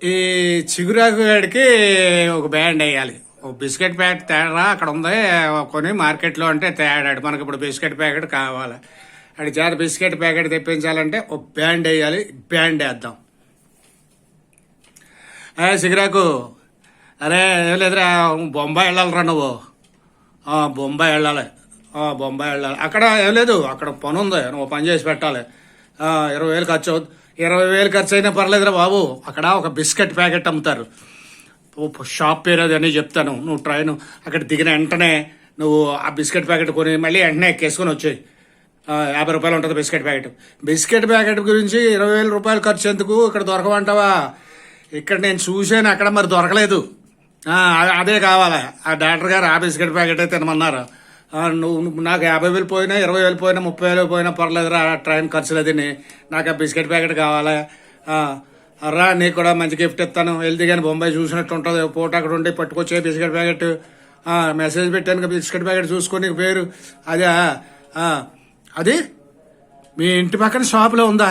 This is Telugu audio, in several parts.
ఈ చిగురాకు గాడికి ఒక బ్యాండ్ వేయాలి. ఒక బిస్కెట్ ప్యాకెట్ తేడా అక్కడ ఉంది కొని మార్కెట్లో అంటే తేడాడు. మనకి ఇప్పుడు బిస్కెట్ ప్యాకెట్ కావాలి. అడి చేత బిస్కెట్ ప్యాకెట్ తెప్పించాలంటే ఒక బ్యాండ్ వేయాలి. బ్యాండ్ వేద్దాం. చిగురాకు, అరే ఏం లేదురా, బొంబాయి వెళ్ళాలిరా నువ్వు. బొంబాయి వెళ్ళాలి. బొంబాయి వెళ్ళాలి. అక్కడ ఏం లేదు, అక్కడ పని ఉంది, నువ్వు పని చేసి పెట్టాలి. 20,000 ఖర్చు అవుతుంది. 20,000 ఖర్చు అయినా పర్లేదురా బాబు. అక్కడ ఒక బిస్కెట్ ప్యాకెట్ అమ్ముతారు. షాప్ పేరు అది అని చెప్తాను. నువ్వు ట్రైన్ అక్కడ దిగిన వెంటనే నువ్వు ఆ బిస్కెట్ ప్యాకెట్ కొని మళ్ళీ వెంటనే ఎక్కేసుకొని వచ్చాయి. 50 రూపాయలు ఉంటుంది బిస్కెట్ ప్యాకెట్. బిస్కెట్ ప్యాకెట్ గురించి 20,000 రూపాయలు ఖర్చు ఎందుకు? ఇక్కడ దొరకమంటావా? ఇక్కడ నేను చూశాను, అక్కడ మరి దొరకలేదు. అదే కావాలా? ఆ డాక్టర్ గారు ఆ బిస్కెట్ ప్యాకెటే తినమన్నారు. నువ్వు నాకు 50,000 పోయినా, 20,000 పోయినా, 30,000 పోయినా పర్లేదురా, ట్రైన్ ఖర్చులు అదిని. నాకు ఆ బిస్కెట్ ప్యాకెట్ కావాలా? రా, నీకు కూడా మంచి గిఫ్ట్ ఇస్తాను. వెళ్తే కానీ బొంబాయి చూసినట్టు ఉంటుంది. పూట అక్కడ ఉండి పట్టుకొచ్చే బిస్కెట్ ప్యాకెట్. మెసేజ్ పెట్టాను, బిస్కెట్ ప్యాకెట్ చూసుకొని పేరు అదే. అది మీ ఇంటి పక్కన షాపులో ఉందా?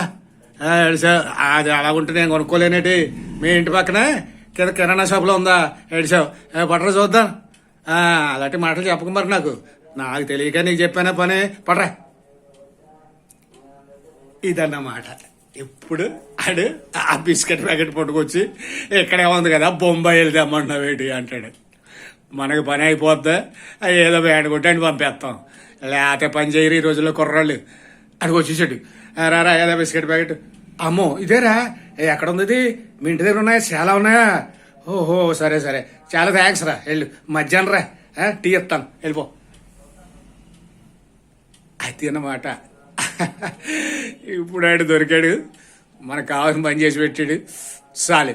అది అలా ఉంటే నేను కొనుక్కోలేనేటి. మీ ఇంటి పక్కనే కింద కిరాణా షాపులో ఉందా? ఏడిసావు పట్టరా చూద్దాం. అలాంటి మాటలు చెప్పక మరి నాకు తెలియక నీకు చెప్పానే పని. పట్రా. ఇదన్నమాట. ఇప్పుడు ఆడు ఆ బిస్కెట్ ప్యాకెట్ పట్టుకొచ్చి ఇక్కడే ఉంది కదా, బొంబాయి వెళ్తే అమ్మంటున్నావేటి అంటాడు. మనకి పని అయిపోద్దా? ఏదో బ్యాండ్ కొట్టి పంపేస్తాం. లేకపోతే పని చేయరు ఈ రోజుల్లో కుర్రాళ్ళు. అడిగి వచ్చేసాడు. రారా ఏదో బిస్కెట్ ప్యాకెట్. అమ్మో ఇదేరా, ఎక్కడ ఉంది ఇది? మీ ఇంటి దగ్గర ఉన్నాయా? చాలా ఉన్నాయా? ఓహో సరే సరే, చాలా థ్యాంక్స్ రా. వెళ్ళు, మధ్యాహ్నం రా, టీ ఇస్తాను, వెళ్ళిపో. అది అన్నమాట. ఇప్పుడు ఆడు దొరికాడు, మనకు కావాల్సిన పని చేసి పెట్టాడు. చాలు.